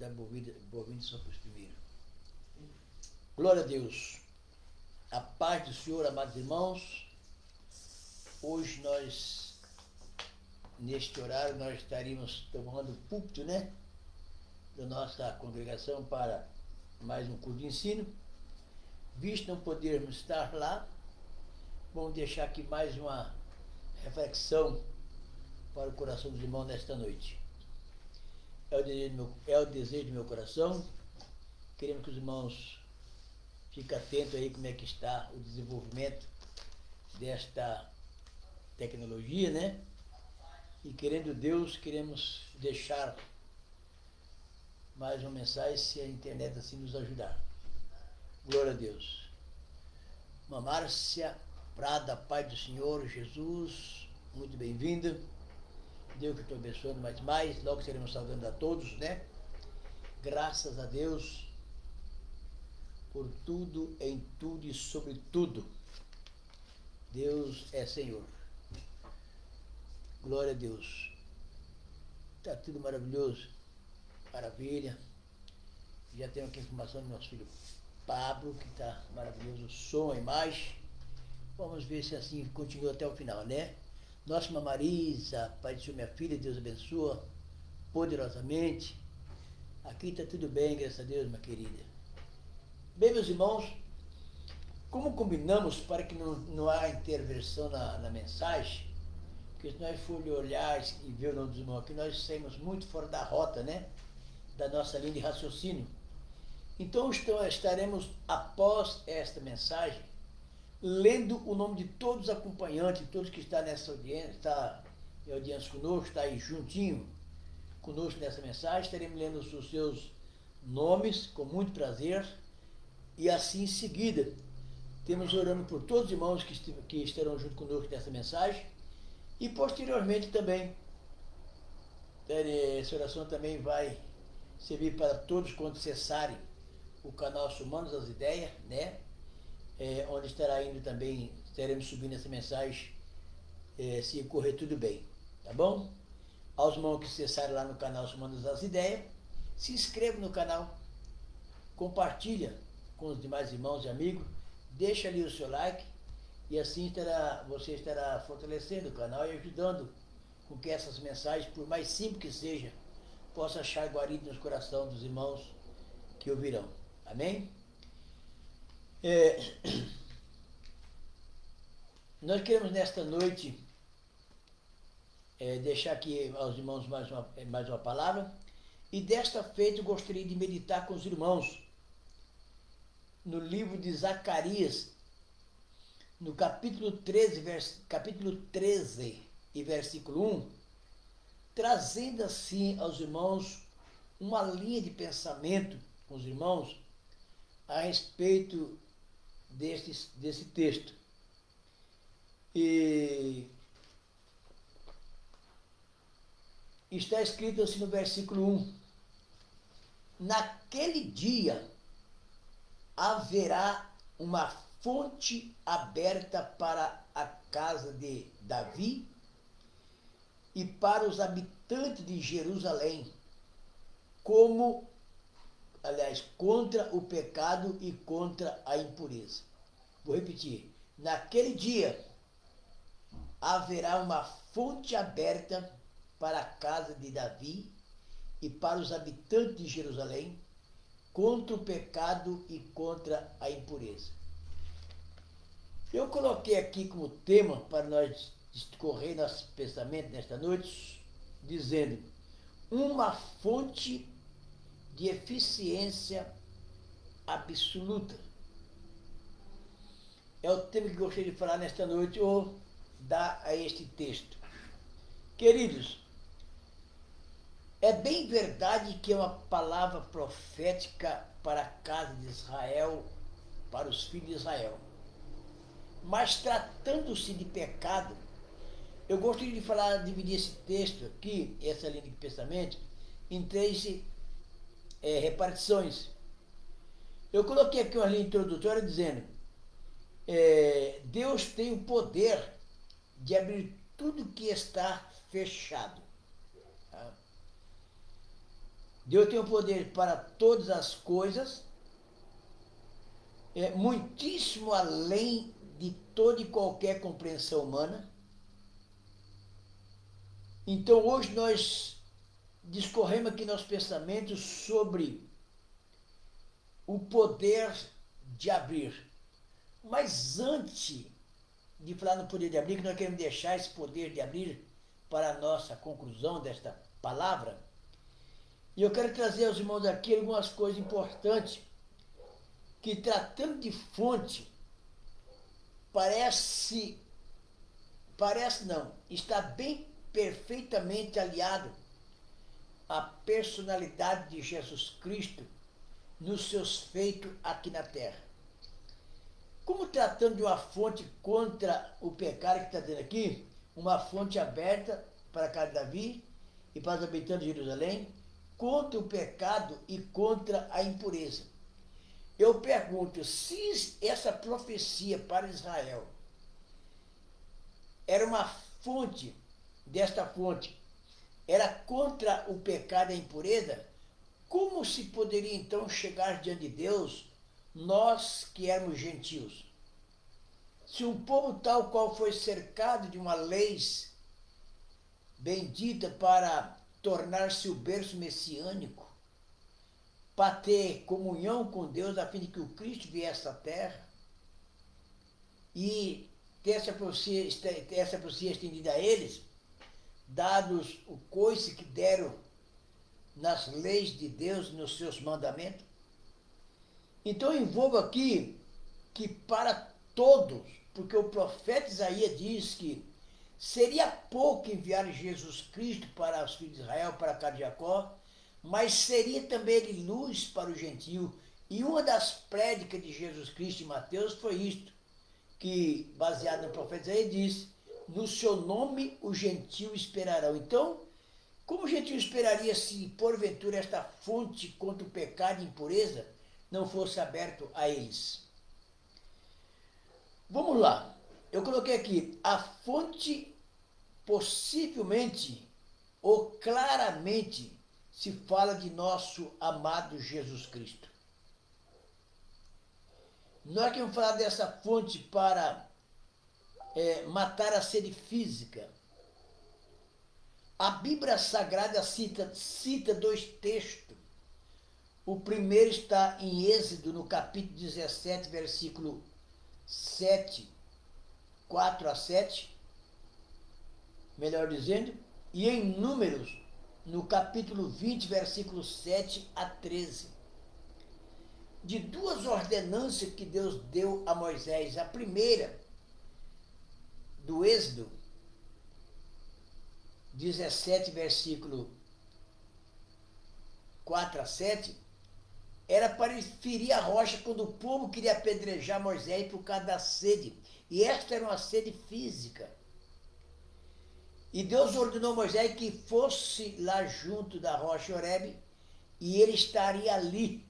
dar boa-vinda só para os primeiros. Glória a Deus. A paz do Senhor, amados irmãos. Hoje nós, neste horário, nós estaríamos tomando o púlpito, né? Da nossa congregação para mais um curso de ensino. Visto não podermos estar lá, vamos deixar aqui mais uma reflexão para o coração dos irmãos nesta noite. É o desejo do meu coração. Queremos que os irmãos fiquem atentos aí como é que está o desenvolvimento desta tecnologia, né? E querendo Deus, queremos deixar mais uma mensagem, se a internet assim nos ajudar. Glória a Deus. Uma Márcia Prada, Pai do Senhor Jesus, muito bem-vinda. Deus que te abençoe mais, logo seremos saudando a todos, né? Graças a Deus por tudo, em tudo e sobre tudo. Deus é Senhor. Glória a Deus. Está tudo maravilhoso. Maravilha. Já tenho aqui a informação do nosso filho Pablo, que está maravilhoso o som, a imagem. Vamos ver se assim continua até o final, né? Nossa irmã Marisa, Pai do Senhor, minha filha, Deus abençoa poderosamente. Aqui está tudo bem, graças a Deus, minha querida. Bem, meus irmãos, como combinamos para que não haja intervenção na mensagem, porque se nós formos olhar e ver o nome dos irmãos aqui, nós saímos muito fora da rota, né? Da nossa linha de raciocínio. Então estaremos, após esta mensagem, lendo o nome de todos os acompanhantes, todos que estão nessa audiência, está em audiência conosco, está aí juntinho conosco nessa mensagem, estaremos lendo os seus nomes com muito prazer, e assim em seguida, temos orando por todos os irmãos que estarão junto conosco nessa mensagem, e posteriormente também, essa oração também vai servir para todos quando cessarem o canal Somando as Ideias, né? Onde estará indo também, estaremos subindo essa mensagem, se correr tudo bem, tá bom? Aos irmãos que cessarem lá no canal Somando as Ideias, se inscreva no canal, compartilha com os demais irmãos e amigos, deixa ali o seu like, e assim você estará fortalecendo o canal e ajudando com que essas mensagens, por mais simples que seja, possam achar guarida nos corações dos irmãos que ouvirão. Amém? Nós queremos nesta noite deixar aqui aos irmãos mais uma palavra, e desta feita eu gostaria de meditar com os irmãos no livro de Zacarias, no capítulo 13 e versículo 1, trazendo assim aos irmãos uma linha de pensamento com os irmãos a respeito desse texto. E está escrito assim no versículo 1: naquele dia haverá uma fonte aberta para a casa de Davi e para os habitantes de Jerusalém, contra o pecado e contra a impureza. Vou repetir. Naquele dia haverá uma fonte aberta para a casa de Davi e para os habitantes de Jerusalém, contra o pecado e contra a impureza. Eu coloquei aqui como tema para nós discorrer nosso pensamento nesta noite, dizendo: uma fonte de eficiência absoluta. É o tema que gostaria de falar nesta noite, ou dar a este texto. Queridos, é bem verdade que é uma palavra profética para a casa de Israel, para os filhos de Israel. Mas tratando-se de pecado, eu gostaria de dividir esse texto aqui, essa linha de pensamento, em três repartições. Eu coloquei aqui uma linha introdutória dizendo: Deus tem o poder de abrir tudo que está fechado. Tá? Deus tem o poder para todas as coisas, muitíssimo além de toda e qualquer compreensão humana. Então hoje nós discorremos aqui nossos pensamentos sobre o poder de abrir. Mas antes de falar no poder de abrir, que nós queremos deixar esse poder de abrir para a nossa conclusão desta palavra, e eu quero trazer aos irmãos aqui algumas coisas importantes, que tratando de fonte, está bem perfeitamente aliado à personalidade de Jesus Cristo nos seus feitos aqui na terra. Como tratando de uma fonte contra o pecado que está dizendo aqui, uma fonte aberta para a casa de Davi e para os habitantes de Jerusalém, contra o pecado e contra a impureza. Eu pergunto, se essa profecia para Israel era uma fonte, desta fonte, era contra o pecado e a impureza, como se poderia então chegar diante de Deus, nós que éramos gentios? Se um povo tal qual foi cercado de uma lei bendita para tornar-se o berço messiânico, para ter comunhão com Deus, a fim de que o Cristo viesse à terra e ter essa profecia estendida a eles, dados o coice que deram nas leis de Deus, nos seus mandamentos. Então envolvo aqui que para todos, porque o profeta Isaías diz que seria pouco enviar Jesus Cristo para os filhos de Israel, para a casa de Jacó, mas seria também ele luz para o gentio. E uma das prédicas de Jesus Cristo em Mateus foi isto, que, baseado no profeta Isaías, diz: no seu nome o gentio esperarão. Então, como o gentio esperaria se, porventura, esta fonte contra o pecado e impureza não fosse aberto a eles? Vamos lá. Eu coloquei aqui, a fonte possivelmente ou claramente se fala de nosso amado Jesus Cristo. Nós queremos falar dessa fonte para matar a sede física. A Bíblia Sagrada cita dois textos. O primeiro está em Êxodo, no capítulo 17, versículo 7, 4 a 7, melhor dizendo, e em Números, no capítulo 20, versículos 7 a 13. De duas ordenanças que Deus deu a Moisés. A primeira, do Êxodo 17, versículo 4 a 7, era para ferir a rocha quando o povo queria apedrejar Moisés por causa da sede. E esta era uma sede física. E Deus ordenou a Moisés que fosse lá junto da rocha Horebe, e ele estaria ali.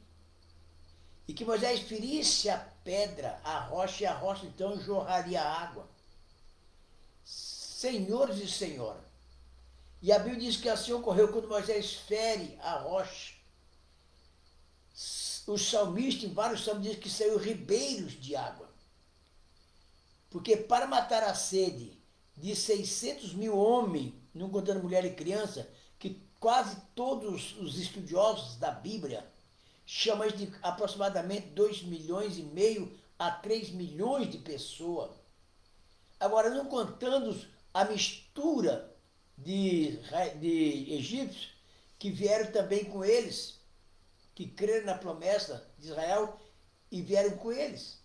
E que Moisés ferisse a pedra, a rocha, e a rocha então jorraria água. Senhores e senhora. E a Bíblia diz que assim ocorreu quando Moisés fere a rocha. Os salmistas, em vários salmos, dizem que saiu ribeiros de água. Porque para matar a sede de 600 mil homens, não contando mulher e criança, que quase todos os estudiosos da Bíblia chamam de aproximadamente 2,5 milhões a 3 milhões de pessoas. Agora, não contando a mistura de egípcios que vieram também com eles, que creram na promessa de Israel e vieram com eles.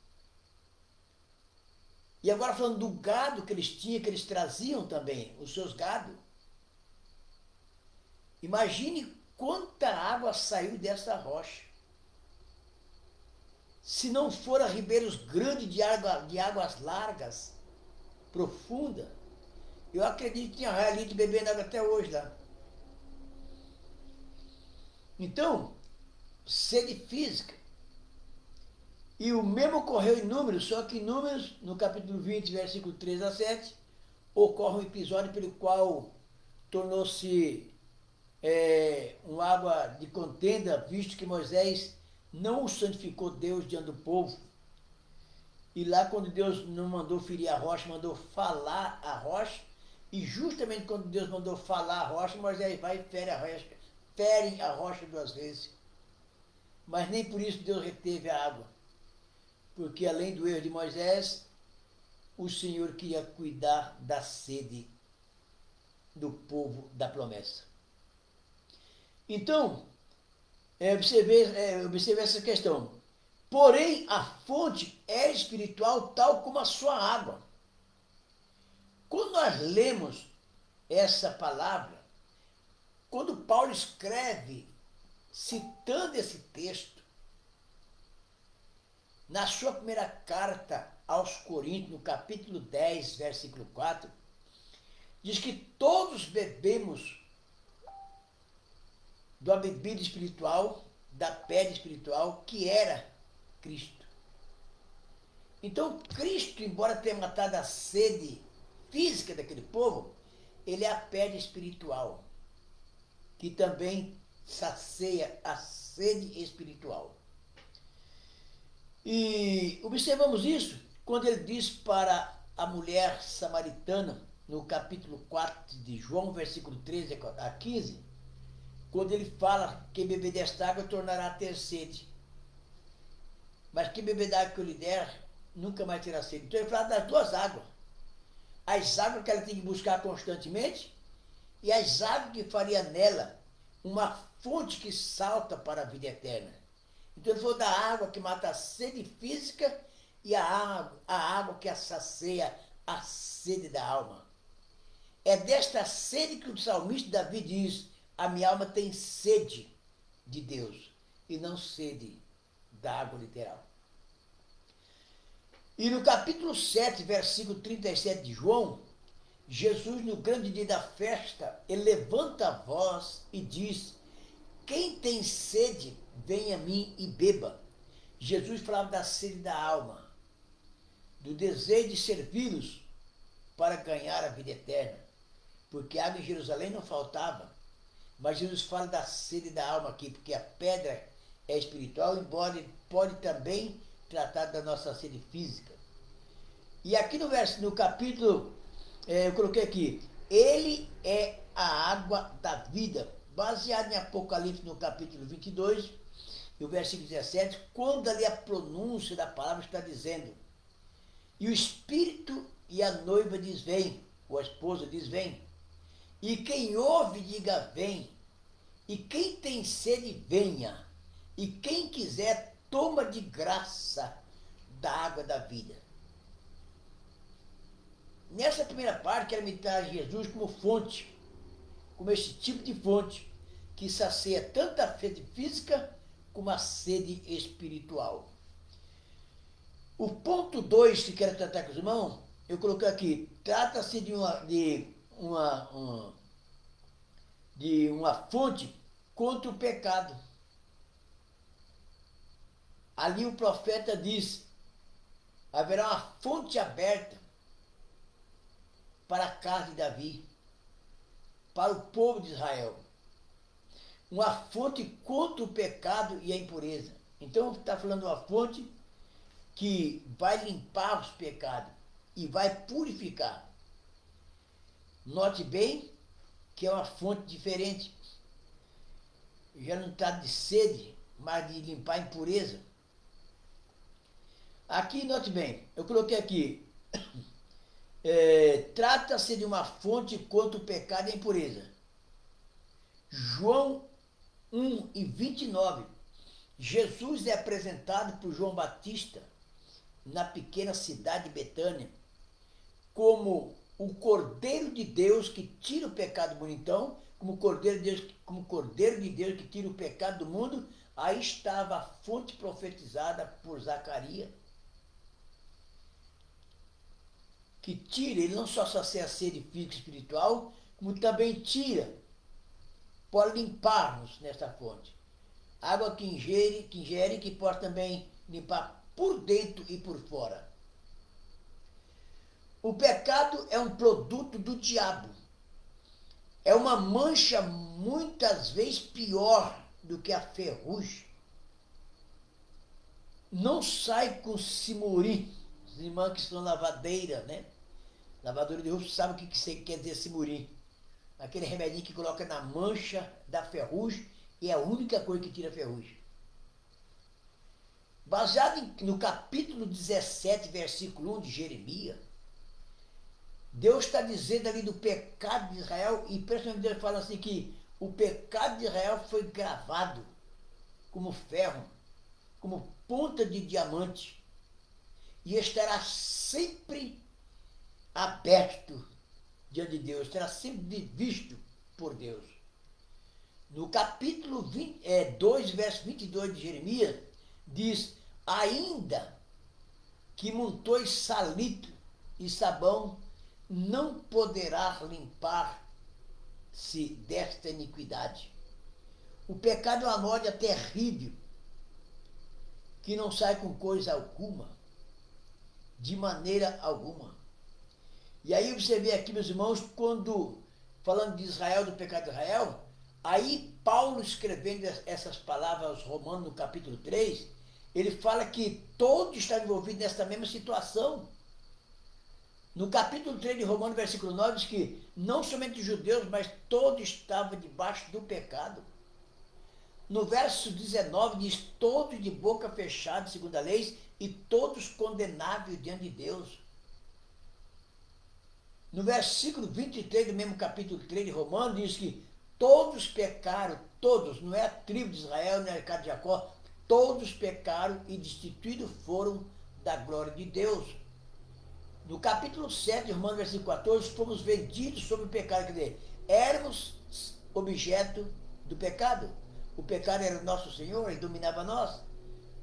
E agora falando do gado que eles tinham, que eles traziam também, os seus gados. Imagine quanta água saiu dessa rocha. Se não fora ribeiros grandes de águas largas, profundas, eu acredito que tinha ali de bebendo água até hoje lá. Então, sede física. E o mesmo ocorreu em Números, só que em Números, no capítulo 20, versículo 3 a 7, ocorre um episódio pelo qual tornou-se uma água de contenda, visto que Moisés não o santificou Deus diante do povo. E lá quando Deus não mandou ferir a rocha, mandou falar a rocha, e justamente quando Deus mandou falar a rocha, Moisés vai e fere a rocha 2 vezes. Mas nem por isso Deus reteve a água, porque além do erro de Moisés, o Senhor queria cuidar da sede do povo da promessa. Então, observe essa questão. Porém, a fonte é espiritual, tal como a sua água. Quando nós lemos essa palavra, quando Paulo escreve, citando esse texto, na sua primeira carta aos Coríntios, no capítulo 10, versículo 4, diz que todos bebemos da bebida espiritual, da pedra espiritual, que era Cristo. Então, Cristo, embora tenha matado a sede física daquele povo, ele é a pedra espiritual, que também sacia a sede espiritual. E observamos isso quando ele diz para a mulher samaritana, no capítulo 4 de João, versículo 13 a 15, quando ele fala que beber desta água tornará a ter sede. Mas quem beber da água que eu lhe der, nunca mais terá sede. Então ele fala das 2 águas. As águas que ela tem que buscar constantemente e as águas que faria nela uma fonte que salta para a vida eterna. Então ele falou da água que mata a sede física e a água que sacia a sede da alma. É desta sede que o salmista Davi diz: a minha alma tem sede de Deus e não sede da água literal. E no capítulo 7, versículo 37 de João, Jesus, no grande dia da festa, ele levanta a voz e diz: quem tem sede, venha a mim e beba. Jesus falava da sede da alma, do desejo de servi-los para ganhar a vida eterna, porque água em Jerusalém não faltava. Mas Jesus fala da sede da alma aqui, porque a pedra é espiritual, embora pode também tratar da nossa sede física. E aqui no capítulo, eu coloquei aqui, ele é a água da vida, baseado em Apocalipse no capítulo 22, e o versículo 17, quando ali a pronúncia da palavra está dizendo: e o Espírito e a noiva diz vem, ou a esposa diz vem. E quem ouve, diga vem. E quem tem sede, venha. E quem quiser, toma de graça da água da vida. Nessa primeira parte, quero imitar Jesus como fonte, como esse tipo de fonte, que sacia tanto a sede física como a sede espiritual. O ponto 2 que quero tratar com os irmãos, eu coloquei aqui, trata-se de uma fonte contra o pecado. Ali o profeta diz: haverá uma fonte aberta para a casa de Davi, para o povo de Israel. Uma fonte contra o pecado e a impureza. Então está falando de uma fonte que vai limpar os pecados e vai purificar. Note bem que é uma fonte diferente. Já não está de sede, mas de limpar a impureza. Aqui, note bem, eu coloquei aqui, trata-se de uma fonte contra o pecado e a impureza. João 1 e 29, Jesus é apresentado por João Batista na pequena cidade de Betânia como o Cordeiro de Deus que tira o pecado do mundo. Então, como Cordeiro de Deus que tira o pecado do mundo, aí estava a fonte profetizada por Zacarias, que tira, ele não só sacia a sede física e espiritual, como também tira, pode limpar-nos nessa fonte. Água que ingere, que pode também limpar por dentro e por fora. O pecado é um produto do diabo. É uma mancha muitas vezes pior do que a ferrugem. Não sai com simurim. As irmãs que são lavadeira, né? Lavadora de roupa, sabe o que quer dizer simurim? Aquele remedinho que coloca na mancha da ferrugem e é a única coisa que tira a ferrugem. Baseado no capítulo 17, versículo 1 de Jeremias, Deus está dizendo ali do pecado de Israel, e principalmente Deus fala assim que o pecado de Israel foi gravado como ferro, como ponta de diamante, e estará sempre aberto diante de Deus, será sempre visto por Deus. No capítulo 2, verso 22 de Jeremias, diz: ainda que montois salitre e sabão, não poderá limpar-se desta iniquidade. O pecado é uma noia terrível, que não sai com coisa alguma, de maneira alguma. E aí você vê aqui, meus irmãos, quando, falando de Israel, do pecado de Israel, aí Paulo escrevendo essas palavras aos Romanos no capítulo 3, ele fala que todos estão envolvidos nessa mesma situação. No capítulo 3 de Romanos, versículo 9, diz que não somente os judeus, mas todos estavam debaixo do pecado. No verso 19 diz: todos de boca fechada, segundo a lei, e todos condenáveis diante de Deus. No versículo 23 do mesmo capítulo 3 de Romanos, diz que todos pecaram, todos, não é a tribo de Israel, não é a casa de Jacó, todos pecaram e destituídos foram da glória de Deus. No capítulo 7 de Romanos, versículo 14, fomos vendidos sobre o pecado, quer dizer, éramos objeto do pecado. O pecado era o nosso Senhor, ele dominava nós.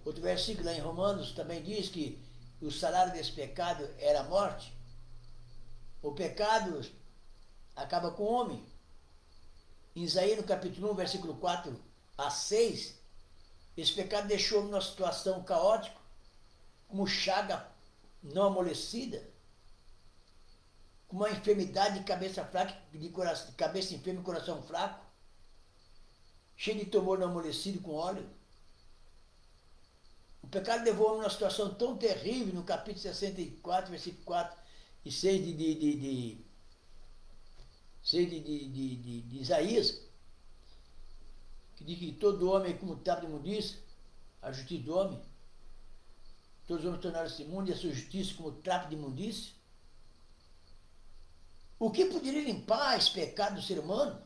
Outro versículo lá em Romanos também diz que o salário desse pecado era a morte. O pecado acaba com o homem. Em Isaías, no capítulo 1, versículo 4 a 6, esse pecado deixou numa situação caótica, como chaga não amolecida, com uma enfermidade de cabeça fraca, de cabeça enferma e coração fraco, cheio de tumor não amolecido com óleo. O pecado levou o homem numa situação tão terrível, no capítulo 64, versículo 4 e 6 de Isaías, que diz que todo homem é como trapo de imundícia, a justiça do homem. Todos os homens tornaram-se imundos e a sua justiça como trapo de imundícia. O que poderia limpar esse pecado do ser humano?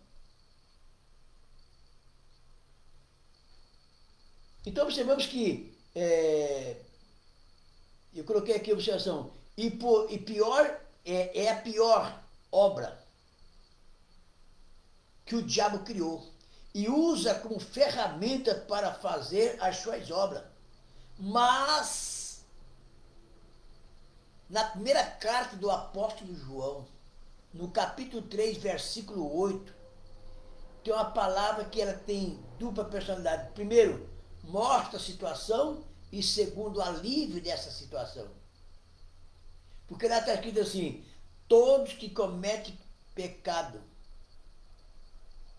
Então observamos que, eu coloquei aqui a observação, e pior, é a pior obra que o diabo criou e usa como ferramenta para fazer as suas obras. Mas, na primeira carta do apóstolo João, no capítulo 3, versículo 8, tem uma palavra que ela tem dupla personalidade. Primeiro, mostra a situação e segundo, alívio dessa situação. Porque lá está escrito assim: todos que cometem pecado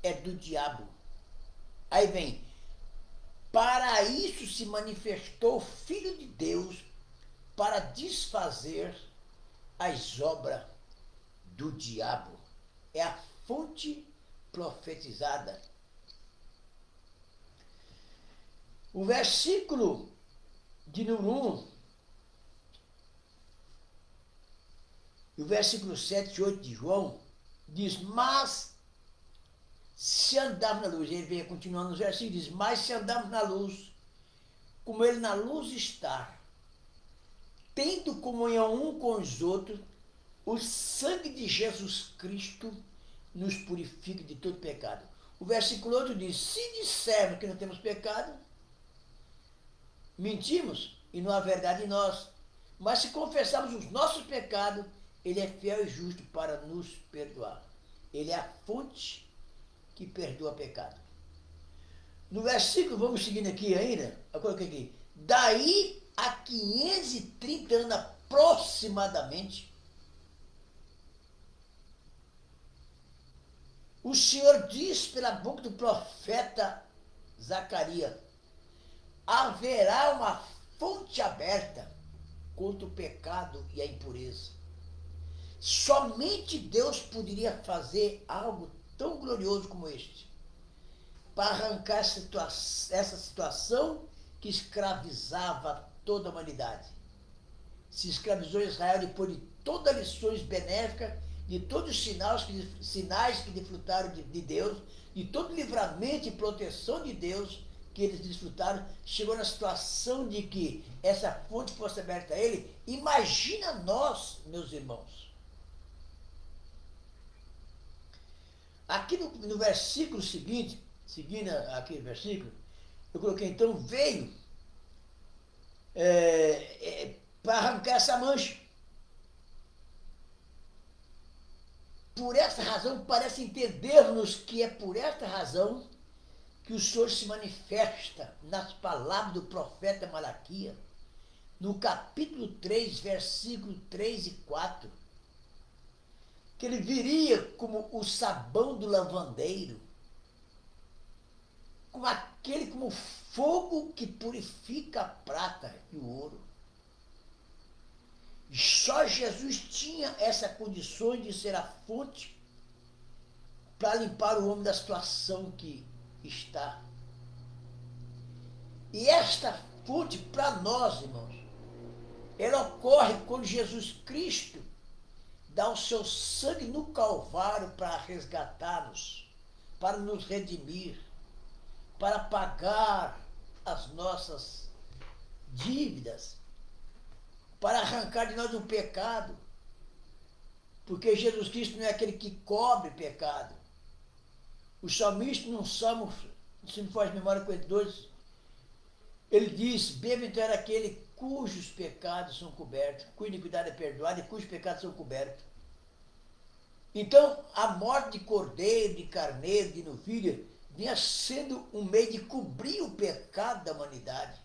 é do diabo. Aí vem: para isso se manifestou o Filho de Deus, para desfazer as obras do diabo. É a fonte profetizada. O versículo de número 1, e o versículo 7 e 8 de João, diz: mas se andarmos na luz, ele vem continuando nos versículos, diz: mas se andarmos na luz, como ele na luz está, tendo comunhão um com os outros, o sangue de Jesus Cristo nos purifica de todo pecado. O versículo 8 diz: se dissermos que não temos pecado, mentimos e não há verdade em nós. Mas se confessarmos os nossos pecados, ele é fiel e justo para nos perdoar. Ele é a fonte que perdoa pecado. No versículo, vamos seguindo aqui ainda, eu coloquei aqui: daí a 530 anos aproximadamente, O Senhor diz pela boca do profeta Zacarias: haverá uma fonte aberta contra o pecado e a impureza. Somente Deus poderia fazer algo tão glorioso como este, para arrancar essa situação que escravizava toda a humanidade. Se escravizou Israel depois de todas as lições benéficas, de todos os sinais que desfrutaram de Deus, de todo o livramento e proteção de Deus que eles desfrutaram, chegou na situação de que essa fonte fosse aberta a ele. Imagina nós, meus irmãos. Aqui no versículo seguinte, seguindo aquele versículo, eu coloquei, então, veio para arrancar essa mancha. Por essa razão, parece entendermos que é por esta razão que o Senhor se manifesta nas palavras do profeta Malaquias, no capítulo 3, versículos 3 e 4, que ele viria como o sabão do lavandeiro, como fogo que purifica a prata e o ouro. Só Jesus tinha essa condição de ser a fonte para limpar o homem da situação que está. E esta fonte, para nós, irmãos, ela ocorre quando Jesus Cristo dá o seu sangue no Calvário para resgatar-nos, para nos redimir, para pagar as nossas dívidas, para arrancar de nós o pecado, porque Jesus Cristo não é aquele que cobre pecado. O salmista, no Salmo, se me faz memória 42, ele diz: bem-aventurado aquele cujos pecados são cobertos, cuja iniquidade é perdoada e cujos pecados são cobertos. Então, a morte de cordeiro, de carneiro, de novilha, vinha sendo um meio de cobrir o pecado da humanidade.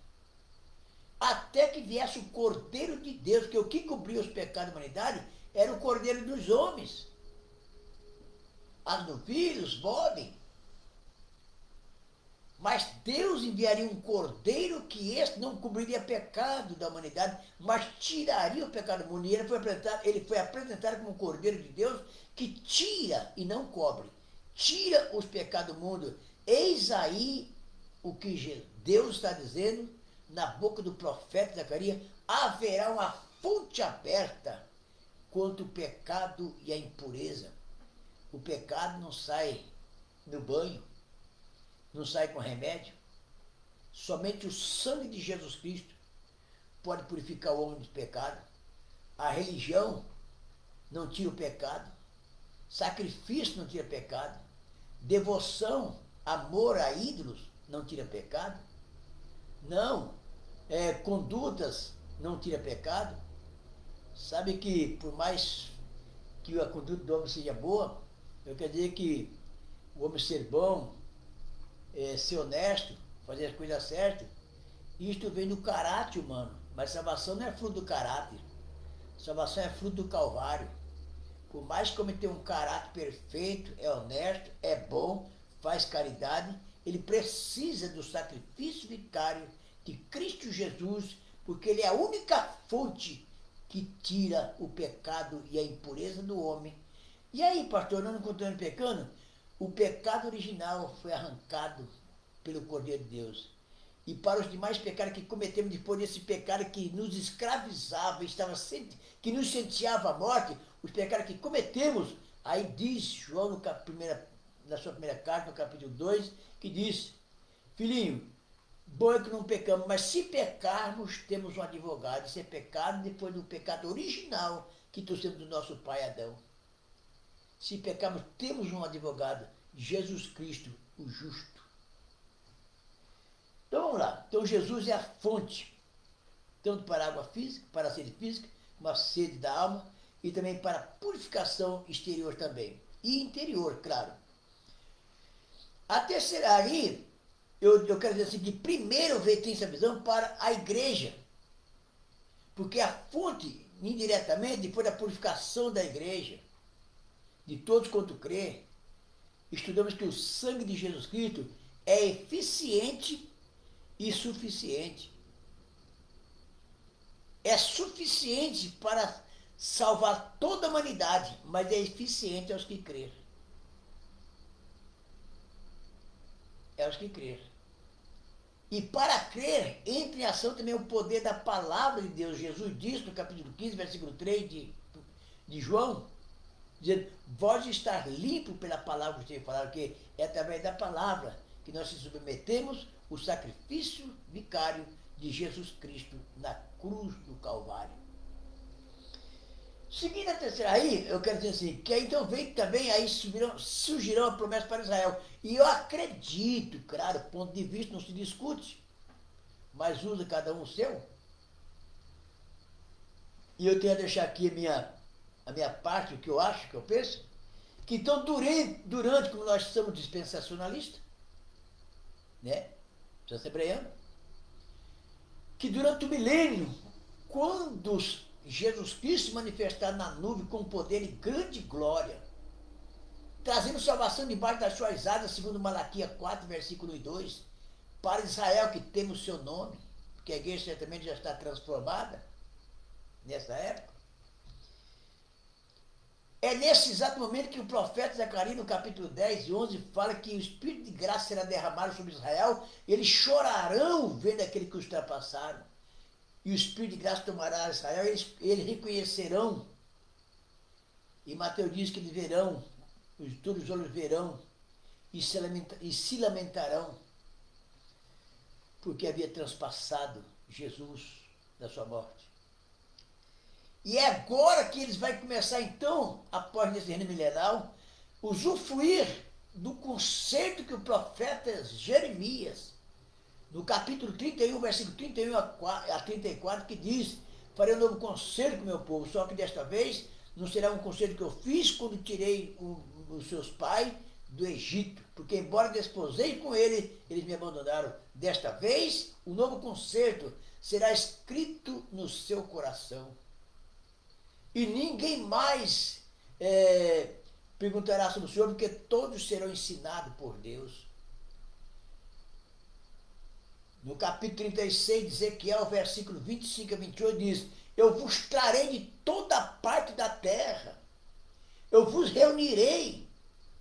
Até que viesse o Cordeiro de Deus, porque o que cobria os pecados da humanidade era o Cordeiro dos homens. As novilhas, os bodes. Mas Deus enviaria um Cordeiro que esse não cobriria pecado da humanidade, mas tiraria o pecado do mundo. E ele foi apresentado como um Cordeiro de Deus que tira e não cobre. Tira os pecados do mundo. Eis aí o que Deus está dizendo na boca do profeta Zacarias: haverá uma fonte aberta contra o pecado e a impureza. O pecado não sai no banho, não sai com remédio. Somente o sangue de Jesus Cristo pode purificar o homem do pecado. A religião não tira o pecado. Sacrifício não tira pecado. Devoção, amor a ídolos não tira pecado. Não. Condutas não tira pecado. Sabe que por mais que a conduta do homem seja boa, eu quero dizer que o homem ser bom, ser honesto, fazer as coisas certas, isto vem do caráter humano. Mas salvação não é fruto do caráter. Salvação é fruto do Calvário. Por mais que o homem tenha um caráter perfeito, é honesto, é bom, faz caridade, ele precisa do sacrifício vicário de Cristo Jesus, porque ele é a única fonte que tira o pecado e a impureza do homem. E aí, pastor, nós não continuamos pecando? O pecado original foi arrancado pelo Cordeiro de Deus. E para os demais pecados que cometemos depois desse pecado que nos escravizava, que nos sentenciava à morte, os pecados que cometemos, aí diz João na sua primeira carta, no capítulo 2, que diz: filhinho, bom é que não pecamos, mas se pecarmos, temos um advogado. Isso é pecado depois do pecado original que trouxemos do nosso pai Adão. Se pecarmos, temos um advogado, Jesus Cristo, o justo. Então vamos lá. Então Jesus é a fonte, tanto para a água física, para a sede física, como a sede da alma, e também para a purificação exterior também. E interior, claro. A terceira aí, eu quero dizer assim, que primeiro tem essa visão para a igreja. Porque a fonte, indiretamente, depois da purificação da igreja, de todos quanto crê, estudamos que o sangue de Jesus Cristo é eficiente e suficiente. É suficiente para salvar toda a humanidade, mas é eficiente aos que crer. É aos que crer. E para crer, entra em ação também o poder da palavra de Deus. Jesus disse no capítulo 15, versículo 3 de João, dizendo, vós estar limpo pela palavra que vocês falaram, que é através da palavra que nós se submetemos ao sacrifício vicário de Jesus Cristo na cruz do Calvário. Seguindo a terceira aí, eu quero dizer assim, que aí então vem também, aí surgirão a promessa para Israel. E eu acredito, claro, ponto de vista não se discute, mas usa cada um o seu. E eu tenho a deixar aqui a minha parte, o que eu acho, o que eu penso, que então durante como nós somos dispensacionalistas, né, assembleianos, que durante o milênio, quando Jesus Cristo se manifestar na nuvem com poder e grande glória, trazendo salvação debaixo das suas asas, segundo Malaquias 4, versículo 1 e 2, para Israel que teme o seu nome, porque a igreja certamente já está transformada nessa época. É nesse exato momento que o profeta Zacarias, no capítulo 10 e 11, fala que o Espírito de graça será derramado sobre Israel, e eles chorarão vendo aquele que os ultrapassaram. E o Espírito de graça tomará Israel, eles reconhecerão. E Mateus diz que eles verão, todos os olhos verão, e se lamentarão, porque havia transpassado Jesus da sua morte. E é agora que eles vão começar, então, após esse reino milenial, usufruir do conceito que o profeta Jeremias, no capítulo 31, versículo 31 a 34, que diz, farei um novo conselho com o meu povo, só que desta vez não será um conselho que eu fiz quando tirei os seus pais do Egito, porque embora desposei com eles me abandonaram. Desta vez, o novo concerto será escrito no seu coração. E ninguém mais perguntará sobre o Senhor, porque todos serão ensinados por Deus. No capítulo 36 de Ezequiel, versículo 25 a 28, diz, eu vos trarei de toda parte da terra, eu vos reunirei,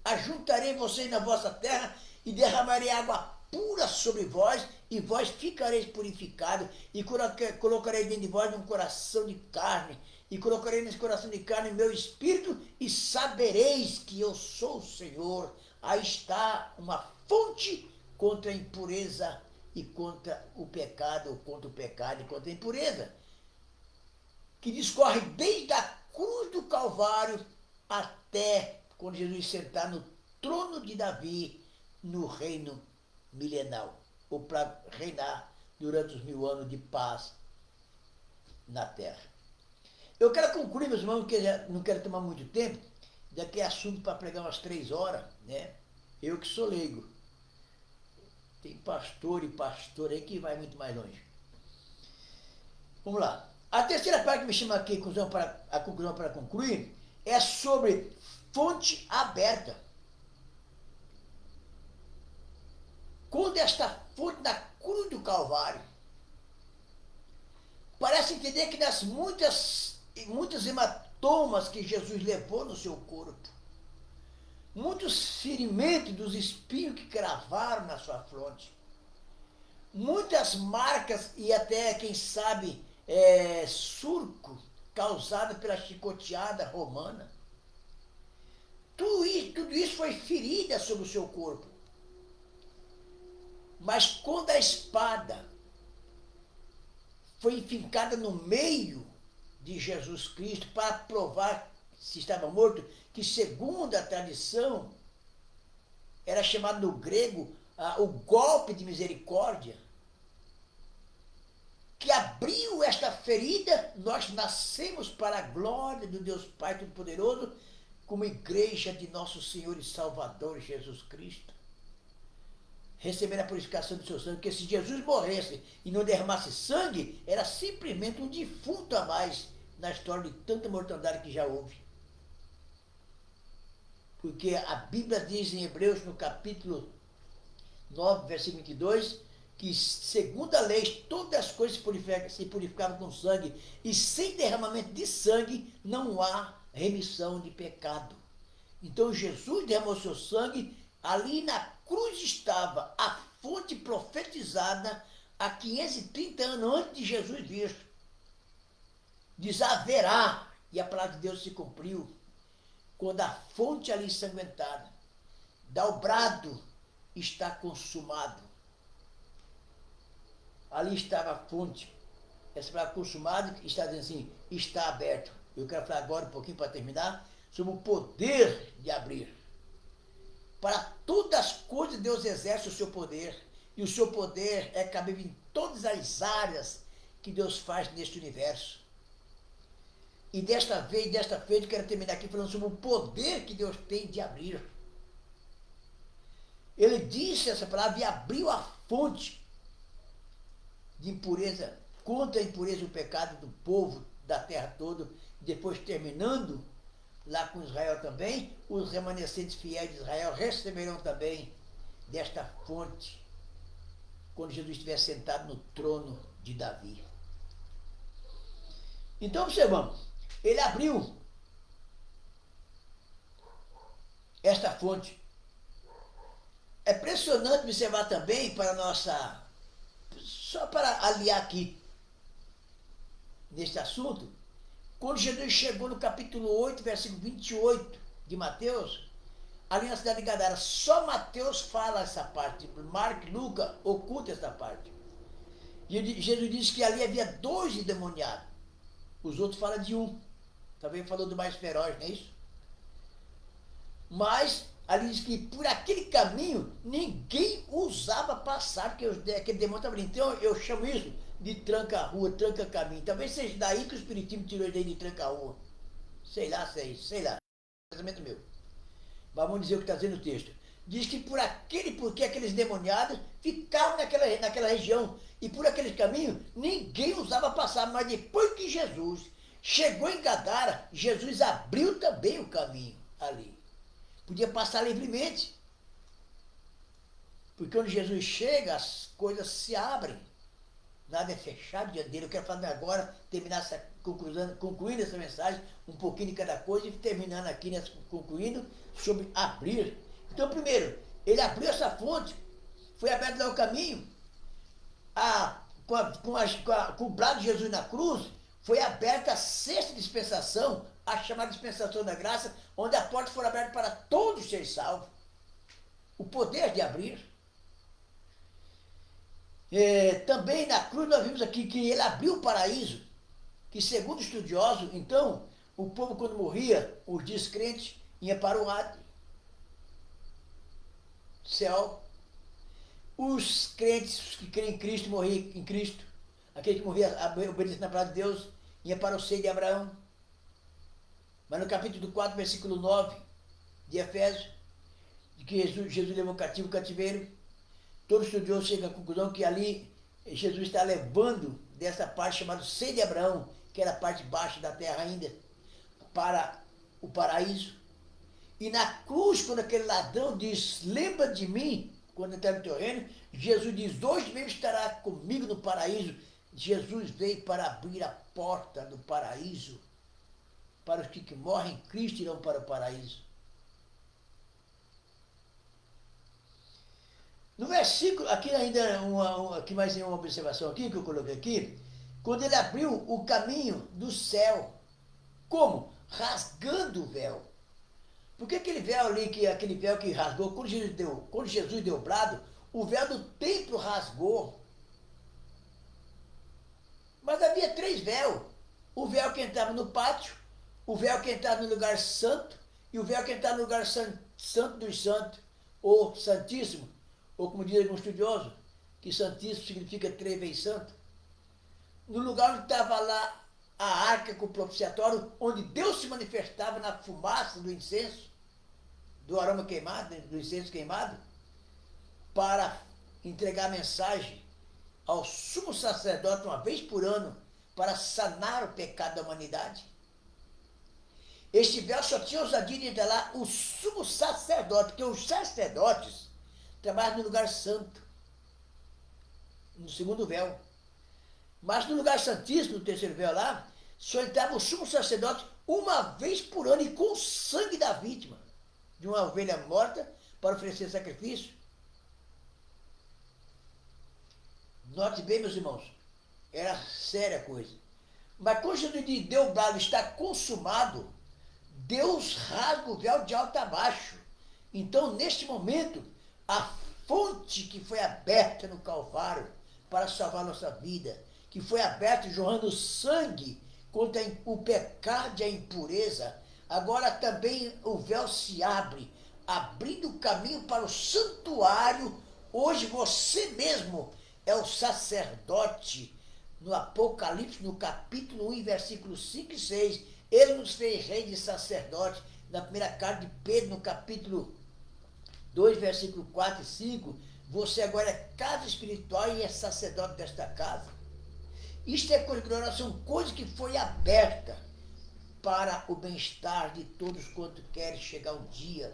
ajuntarei vocês na vossa terra e derramarei água pura sobre vós, e vós ficareis purificados, e colocarei dentro de vós um coração de carne, e colocarei nesse coração de carne meu espírito, e sabereis que eu sou o Senhor. Aí está uma fonte contra a impureza e contra o pecado, ou contra o pecado e contra a impureza, que discorre desde a cruz do Calvário até quando Jesus sentar no trono de Davi no reino milenal, ou para reinar durante os 1000 anos de paz na terra. Eu quero concluir, meus irmãos, porque não quero tomar muito tempo, daqui é assunto para pregar umas 3 horas, né? Eu que sou leigo. Tem pastor e pastor aí que vai muito mais longe. Vamos lá. A terceira parte que me chama aqui, a conclusão para concluir, é sobre fonte aberta. Quando esta fonte na cruz do Calvário, parece entender que nas muitas hematomas que Jesus levou no seu corpo, muitos ferimentos dos espinhos que cravaram na sua fronte, muitas marcas e até, quem sabe, surco causado pela chicoteada romana. Tudo isso foi ferida sobre o seu corpo. Mas quando a espada foi enfincada no meio de Jesus Cristo para provar se estava morto, que segundo a tradição era chamado no grego o golpe de misericórdia, que abriu esta ferida, nós nascemos para a glória do Deus Pai Todo-Poderoso, como igreja de nosso Senhor e Salvador Jesus Cristo, recebendo a purificação do seu sangue, porque se Jesus morresse e não derramasse sangue, era simplesmente um defunto a mais na história de tanta mortandade que já houve. Porque a Bíblia diz em Hebreus, no capítulo 9, versículo 22, que segundo a lei, todas as coisas se purificavam com sangue, e sem derramamento de sangue não há remissão de pecado. Então Jesus derramou seu sangue, ali na cruz estava a fonte profetizada há 530 anos antes de Jesus vir. Diz: haverá, e a palavra de Deus se cumpriu, quando a fonte ali ensanguentada dá o brado, está consumado. Ali estava a fonte. Essa palavra consumado está dizendo assim, está aberto. Eu quero falar agora um pouquinho para terminar, sobre o poder de abrir. Para todas as coisas Deus exerce o seu poder. E o seu poder é cabível em todas as áreas que Deus faz neste universo. E desta vez, eu quero terminar aqui falando sobre o poder que Deus tem de abrir. Ele disse essa palavra e abriu a fonte de impureza, contra a impureza e o pecado do povo da terra toda, depois terminando lá com Israel também, os remanescentes fiéis de Israel receberão também desta fonte, quando Jesus estiver sentado no trono de Davi. Então observamos, ele abriu esta fonte. É impressionante observar também para nossa, só para aliar aqui neste assunto, quando Jesus chegou no capítulo 8, versículo 28 de Mateus, ali na cidade de Gadara, só Mateus fala essa parte, Marcos e Lucas ocultam essa parte. Jesus disse que ali havia 2 endemoniados, os outros falam de um, também falou do mais feroz, não é isso? Mas ali diz que por aquele caminho ninguém ousava passar, porque aquele demônio estava ali. Então eu chamo isso de tranca-rua, tranca-caminho. Talvez seja daí que o Espiritismo tirou daí de tranca-rua. Sei lá. Pensamento meu. Mas vamos dizer o que está dizendo o texto. Diz que porque aqueles demoniados ficavam naquela região. E por aquele caminho ninguém ousava passar. Mas depois que Jesus chegou em Gadara, Jesus abriu também o caminho ali. Podia passar livremente. Porque quando Jesus chega, as coisas se abrem. Nada é fechado diante dele. Eu quero falar agora, concluindo essa mensagem, um pouquinho de cada coisa, e terminando aqui, concluindo, sobre abrir. Então, primeiro, ele abriu essa fonte, foi aberto lá o caminho, com o brado de Jesus na cruz, foi aberta a 6ª dispensação, a chamada dispensação da graça, onde a porta foi aberta para todos ser salvos. O poder de abrir. Também na cruz nós vimos aqui que ele abriu o paraíso, que segundo estudiosos, então, o povo quando morria, os descrentes, ia para o céu. Os crentes que creem em Cristo, morriam em Cristo. Aquele que morria obedecendo na palavra de Deus, ia para o seio de Abraão. Mas no capítulo 4, versículo 9 de Efésios, de que Jesus levou cativo o cativeiro, todo estudioso chega à conclusão que ali Jesus está levando dessa parte chamada seio de Abraão, que era a parte baixa da terra ainda, para o paraíso. E na cruz, quando aquele ladrão diz, lembra de mim, quando entrar no teu reino, Jesus diz, hoje mesmo estará comigo no paraíso. Jesus veio para abrir a porta do paraíso. Para os que morrem em Cristo irão para o paraíso. No versículo, aqui ainda aqui mais uma observação aqui que eu coloquei aqui, quando ele abriu o caminho do céu. Como? Rasgando o véu. Porque aquele véu ali, aquele véu que rasgou, quando Jesus deu o brado, o véu do templo rasgou. Mas havia 3 véus. O véu que entrava no pátio, o véu que entrava no lugar santo, e o véu que entrava no lugar santo dos santos, ou santíssimo, ou como diz algum estudioso, que santíssimo significa 3 vezes santo. No lugar onde estava lá a arca com o propiciatório, onde Deus se manifestava na fumaça do incenso, do aroma queimado, do incenso queimado, para entregar a mensagem ao sumo sacerdote uma vez por ano, para sanar o pecado da humanidade. Este véu só tinha ousadia de entrar lá o sumo sacerdote, porque os sacerdotes trabalham no lugar santo, no segundo véu. Mas no lugar santíssimo, no terceiro véu lá, só entrava o sumo sacerdote uma vez por ano e com o sangue da vítima, de uma ovelha morta, para oferecer sacrifício. Note bem, meus irmãos, era séria a coisa. Mas quando Jesus diz, deu o brado, está consumado, Deus rasga o véu de alto a baixo. Então, neste momento, a fonte que foi aberta no Calvário para salvar nossa vida, que foi aberta jorrando sangue contra o pecado e a impureza, agora também o véu se abre, abrindo o caminho para o santuário. Hoje você mesmo é o sacerdote. No Apocalipse, no capítulo 1, versículos 5 e 6, ele nos fez rei de sacerdote. Na primeira carta de Pedro, no capítulo 2, versículo 4 e 5, você agora é casa espiritual e é sacerdote desta casa. Isto é coisa gloriosa, são coisas que foi aberta para o bem-estar de todos quanto querem chegar um dia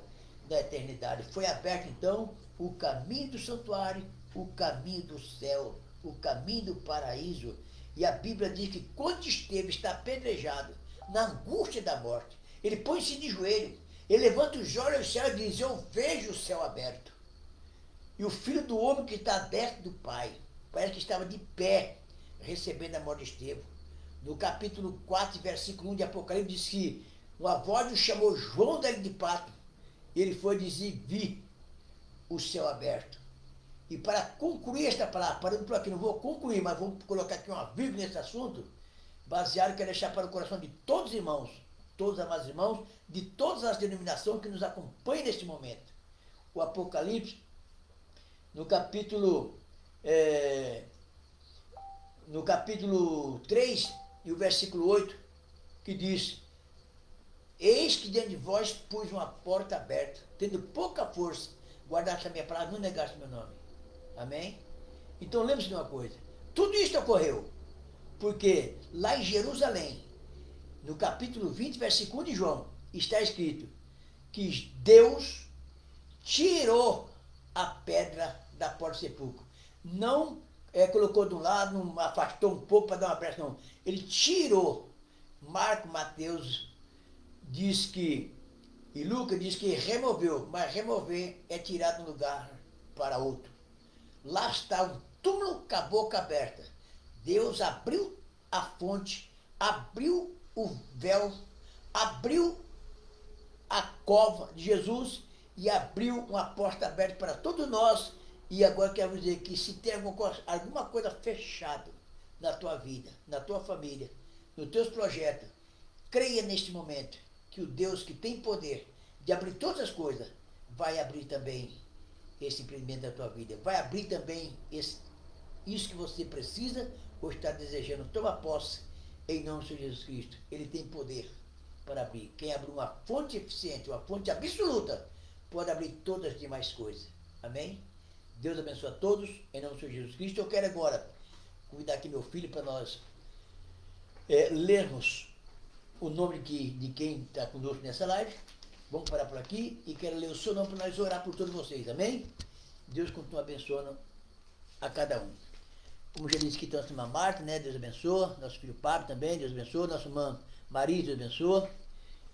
da eternidade. Foi aberto, então, o caminho do santuário, o caminho do céu, o caminho do paraíso. E a Bíblia diz que quando está apedrejado, na angústia da morte, ele põe-se de joelho, ele levanta os olhos ao céu e diz, eu vejo o céu aberto. E o Filho do Homem que está dentro do Pai, parece que estava de pé, recebendo a morte de Estevão. No capítulo 4, versículo 1 de Apocalipse, diz que uma voz o chamou João da Ilha de Patmos. Ele foi dizer, vi o céu aberto. E para concluir esta palavra, parando por aqui, não vou concluir, mas vou colocar aqui uma vírgula nesse assunto, baseado, quero deixar para o coração de todos os irmãos, todos os amados irmãos, de todas as denominações que nos acompanham neste momento. O Apocalipse, no capítulo 3 e o versículo 8, que diz, eis que diante de vós pus uma porta aberta, tendo pouca força, guardaste a minha palavra, não negaste meu nome. Amém? Então lembre-se de uma coisa, tudo isso ocorreu, porque lá em Jerusalém, no capítulo 20, versículo 1 de João, está escrito que Deus tirou a pedra da porta do sepulcro. Não colocou de um lado, não afastou um pouco para dar uma brecha, não. Ele tirou. Marcos, Mateus diz que, e Lucas diz que removeu, mas remover é tirar de um lugar para outro. Lá está o túmulo com a boca aberta. Deus abriu a fonte, abriu o véu, abriu a cova de Jesus e abriu uma porta aberta para todos nós. E agora quero dizer que se tem alguma coisa fechada na tua vida, na tua família, nos teus projetos, creia neste momento que o Deus que tem poder de abrir todas as coisas, vai abrir também esse empreendimento da tua vida. Vai abrir também isso que você precisa ou está desejando. Toma posse em nome de Jesus Cristo. Ele tem poder para abrir. Quem abrir uma fonte eficiente, uma fonte absoluta, pode abrir todas as demais coisas. Amém? Deus abençoe a todos, em nome de Jesus Cristo. Eu quero agora convidar aqui meu filho para nós lermos o nome de quem está conosco nessa live. Vamos parar por aqui e quero ler o seu nome para nós orar por todos vocês. Amém? Deus continua abençoando a cada um. Como já disse aqui, tem nossa irmã Marta, né? Deus abençoa. Nosso filho Pablo também, Deus abençoa. Nossa irmã Maria, Deus abençoa.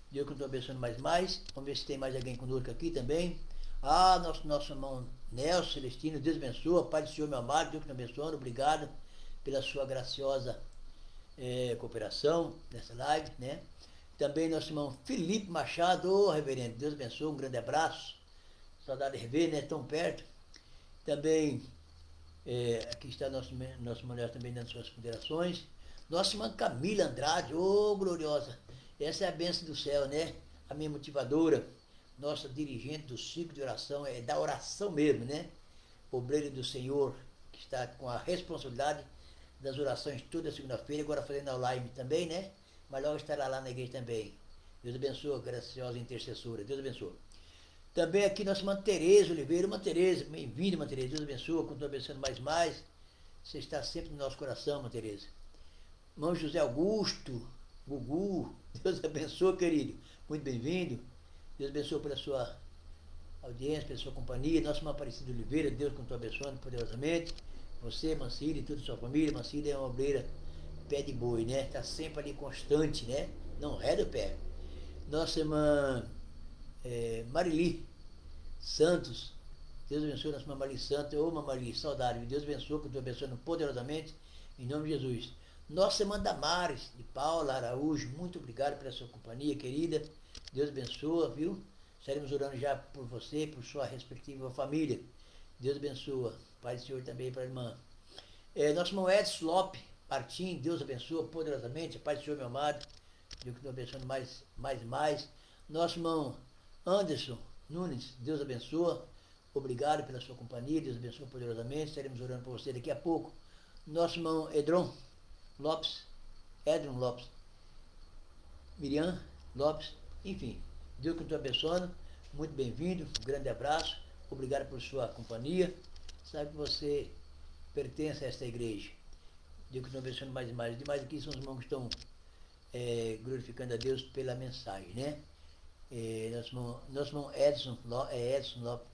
Deus continua abençoando mais. Vamos ver se tem mais alguém conosco aqui também. Nosso irmão Nelson Celestino, Deus abençoa. Pai do Senhor, meu amado, Deus continua abençoando. Obrigado pela sua graciosa cooperação nessa live, né? Também nosso irmão Felipe Machado, reverendo, Deus abençoe, um grande abraço. Saudade de rever, né? Tão perto. Também, aqui está nossa mulher também dando suas considerações. Nossa irmã Camila Andrade, gloriosa. Essa é a bênção do céu, né? A minha motivadora, nossa dirigente do ciclo de oração, é da oração mesmo, né? Obreiro do Senhor, que está com a responsabilidade das orações toda segunda-feira, agora fazendo a live também, né? Mas logo estará lá na igreja também. Deus abençoe, graciosa intercessora. Deus abençoe. Também aqui nossa irmã Tereza Oliveira. Irmã Tereza, bem-vinda, irmã Tereza. Deus abençoe, continua abençoando mais. Você está sempre no nosso coração, irmã Tereza. Irmão José Augusto, Gugu, Deus abençoe, querido. Muito bem-vindo. Deus abençoe pela sua audiência, pela sua companhia. Nosso irmão Aparecido Oliveira, Deus continua abençoando poderosamente. Você, Mancília e toda a sua família. Mancília é uma obreira pé de boi, né? Está sempre ali constante, né? Não reda o pé. Nossa irmã Marili Santos, Deus abençoe nossa irmã Marili Santos. Ô, Marili, saudade. Deus abençoe, continua abençoando poderosamente, em nome de Jesus. Nossa irmã Damares, de Paula Araújo, muito obrigado pela sua companhia, querida. Deus abençoa, viu? Estaremos orando já por você, por sua respectiva família. Deus abençoa. Pai do Senhor também para a irmã. Nosso irmão Edson Lopes Martim, Deus abençoa poderosamente. Pai do Senhor, meu amado. Deus continua abençoando mais. Nosso irmão Anderson Nunes, Deus abençoa. Obrigado pela sua companhia. Deus abençoa poderosamente. Estaremos orando por você daqui a pouco. Nosso irmão Edron Lopes, Miriam Lopes, enfim, Deus continua abençoando, muito bem-vindo, um grande abraço, obrigado por sua companhia, sabe que você pertence a esta igreja, Deus continua abençoando mais e mais, demais aqui são os irmãos que estão glorificando a Deus pela mensagem, né? Nosso irmão Edson Lopes,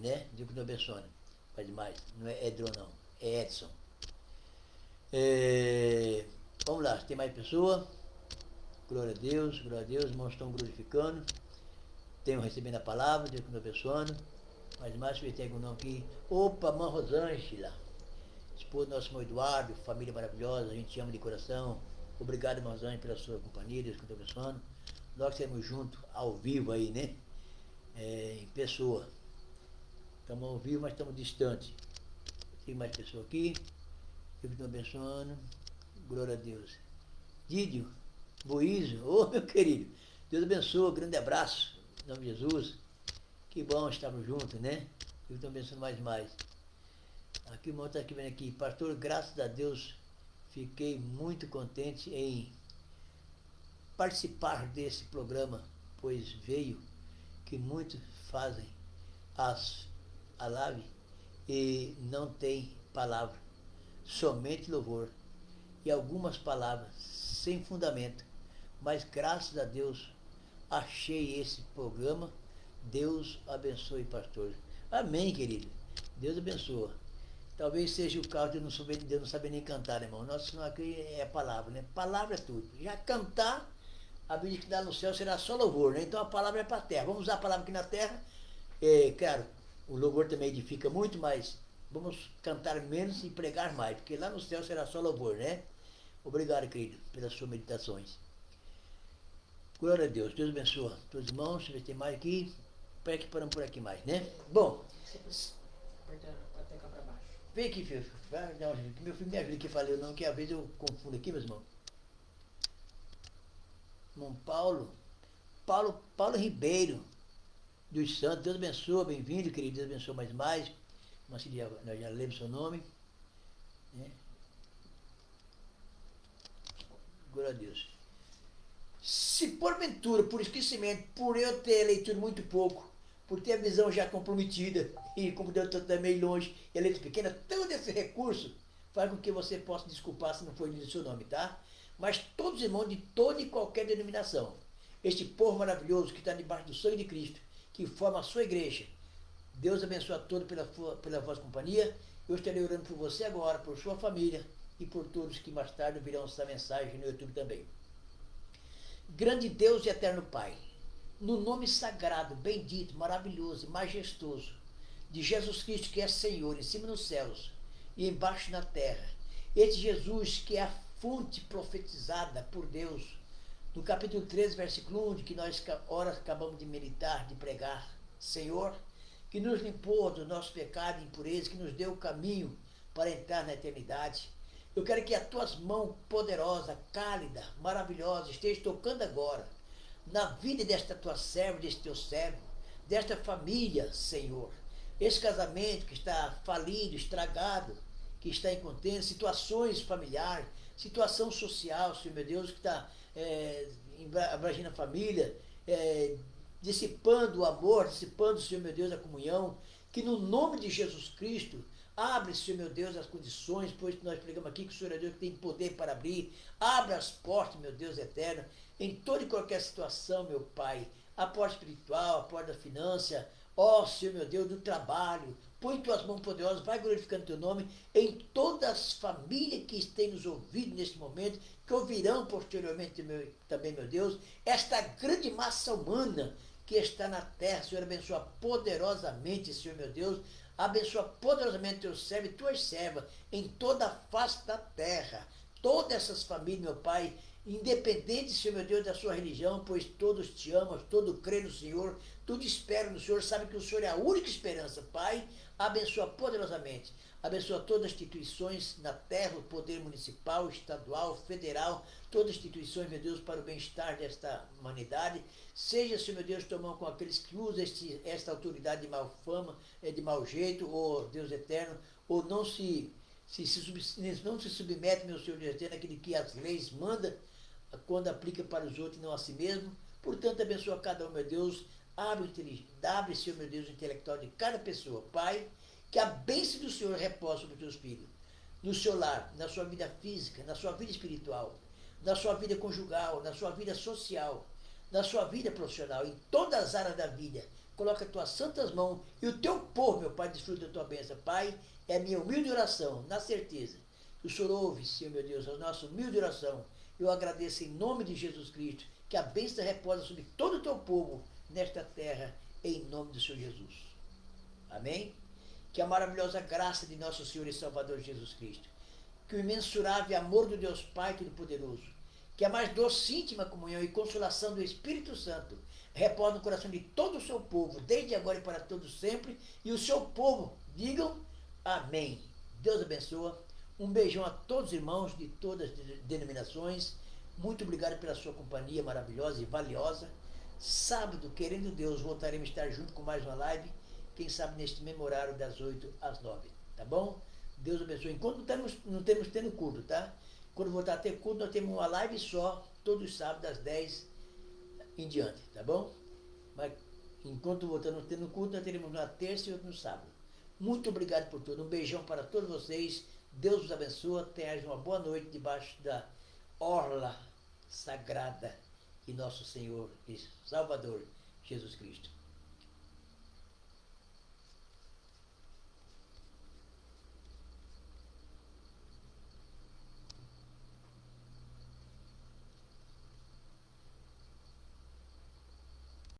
né? Deus continua abençoando, mais demais, não é Edron não, é Edson. Vamos lá, tem mais pessoa? Glória a Deus, irmãos estão glorificando. Tenho recebendo a palavra, Deus continua abençoando. Mas mais, se tem algum nome aqui. Opa, irmã Rosângela, esposa do nosso irmão Eduardo, família maravilhosa, a gente ama de coração. Obrigado, irmã Rosângela, pela sua companhia, Deus continua abençoando. Nós estaremos juntos, ao vivo aí, né? Em pessoa. Estamos ao vivo, mas estamos distantes. Tem mais pessoa aqui. Deus continua abençoando. Glória a Deus. Dídio, Boísio, ô meu querido, Deus abençoe, grande abraço, em nome de Jesus. Que bom estarmos juntos, né? Deus continua abençoando mais. Aqui o irmão está aqui vendo aqui, pastor, graças a Deus, fiquei muito contente em participar desse programa, pois veio que muitos fazem a live e não tem palavra, somente louvor e algumas palavras sem fundamento, mas graças a Deus achei esse programa. Deus abençoe, pastor. Amém, querido. Deus abençoa. Talvez seja o caso de eu não saber nem cantar, né, irmão? Nosso Senhor aqui é a palavra, né? Palavra é tudo. Já cantar, a Bíblia que dá no céu será só louvor, né? Então a palavra é para a terra. Vamos usar a palavra aqui na terra. Claro, o louvor também edifica muito, mas vamos cantar menos e pregar mais, porque lá no céu será só louvor, né? Obrigado, querido, pelas suas meditações. Glória a Deus. Deus abençoa todos os irmãos. Deixa eu ver se tem mais aqui. Para que paramos por aqui mais, né? Bom. Vem aqui, filho. Não, meu filho me ajuda aqui, falei o nome, que às vezes eu confundo aqui, meus irmãos. Irmão Paulo Ribeiro dos Santos. Deus abençoa, bem-vindo, querido. Deus abençoa mais. Nós já lemos seu nome. Né? Glória a Deus. Se porventura, por esquecimento, por eu ter leitura muito pouco, por ter a visão já comprometida, e como Deus está também longe, e a letra pequena, todo esse recurso faz com que você possa desculpar se não for lido o seu nome, tá? Mas todos os irmãos de toda e qualquer denominação, este povo maravilhoso que está debaixo do sangue de Cristo, que forma a sua igreja, Deus abençoe a todos pela vossa companhia. Eu estarei orando por você agora, por sua família e por todos que mais tarde virão essa mensagem no YouTube também. Grande Deus e eterno Pai, no nome sagrado, bendito, maravilhoso e majestoso de Jesus Cristo, que é Senhor, em cima nos céus e embaixo na terra, esse Jesus que é a fonte profetizada por Deus, no capítulo 13, versículo 1, de que nós horas acabamos de meditar, de pregar, Senhor, que nos limpou do nosso pecado e impureza, que nos deu o caminho para entrar na eternidade. Eu quero que as tuas mãos poderosas, cálidas, maravilhosas, estejam tocando agora na vida desta tua serva, deste teu servo, desta família, Senhor. Esse casamento que está falido, estragado, que está em contenda, situações familiares, situação social, Senhor meu Deus, que está abrangendo a família, dissipando o amor, dissipando, Senhor meu Deus, a comunhão, que no nome de Jesus Cristo Abre, Senhor meu Deus, as condições, pois nós pregamos aqui que o Senhor é Deus que tem poder para abrir. Abre as portas, meu Deus eterno, em toda e qualquer situação, meu Pai. A porta espiritual, a porta da finança, ó Senhor meu Deus, do trabalho. Põe tuas mãos poderosas, vai glorificando teu nome em todas as famílias que estão nos ouvindo neste momento, que ouvirão posteriormente também, meu Deus, esta grande massa humana que está na terra. Senhor, abençoa poderosamente, Senhor meu Deus, abençoa poderosamente teu servo e tuas servas em toda a face da terra. Todas essas famílias, meu Pai, independente, Senhor meu Deus, da sua religião, pois todos te amam, todos creem no Senhor, tudo esperam no Senhor, sabe que o Senhor é a única esperança. Pai, abençoa poderosamente. Abençoa todas as instituições na terra, o poder municipal, estadual, federal, todas as instituições, meu Deus, para o bem-estar desta humanidade. Seja, Senhor meu Deus, tomando com aqueles que usam esta autoridade de mal fama, de mau jeito, ou Deus eterno, ou não não se submete, meu Senhor Deus eterno, àquele que as leis manda, quando aplica para os outros e não a si mesmo. Portanto, abençoa cada um, meu Deus. Abre, Senhor meu Deus, o intelectual de cada pessoa. Pai, que a bênção do Senhor reposa sobre os teus filhos, no seu lar, na sua vida física, na sua vida espiritual, na sua vida conjugal, na sua vida social, na sua vida profissional, em todas as áreas da vida. Coloca as tuas santas mãos e o teu povo, meu Pai, desfruta da tua bênção. Pai, é a minha humilde oração, na certeza que o Senhor ouve, Senhor meu Deus, a nossa humilde oração. Eu agradeço em nome de Jesus Cristo, que a bênção reposa sobre todo o teu povo nesta terra, em nome do Senhor Jesus. Amém? Que a maravilhosa graça de nosso Senhor e Salvador Jesus Cristo, que o imensurável amor do Deus Pai Todo-Poderoso, que a mais doce íntima comunhão e consolação do Espírito Santo reposa no coração de todo o seu povo, desde agora e para todos sempre, e o seu povo digam amém. Deus abençoa. Um beijão a todos os irmãos de todas as denominações. Muito obrigado pela sua companhia maravilhosa e valiosa. Sábado, querendo Deus, voltaremos a estar junto com mais uma live, quem sabe neste mesmo horário das 8 às 9, tá bom? Deus abençoe. Enquanto não temos tendo culto, tá? Quando voltar a ter culto, nós temos uma live só, todos os sábados, às 10 em diante, tá bom? Mas enquanto voltamos tendo culto, nós teremos uma terça e outra no sábado. Muito obrigado por tudo. Um beijão para todos vocês. Deus os abençoe. Tenham uma boa noite debaixo da orla sagrada de nosso Senhor e Salvador Jesus Cristo.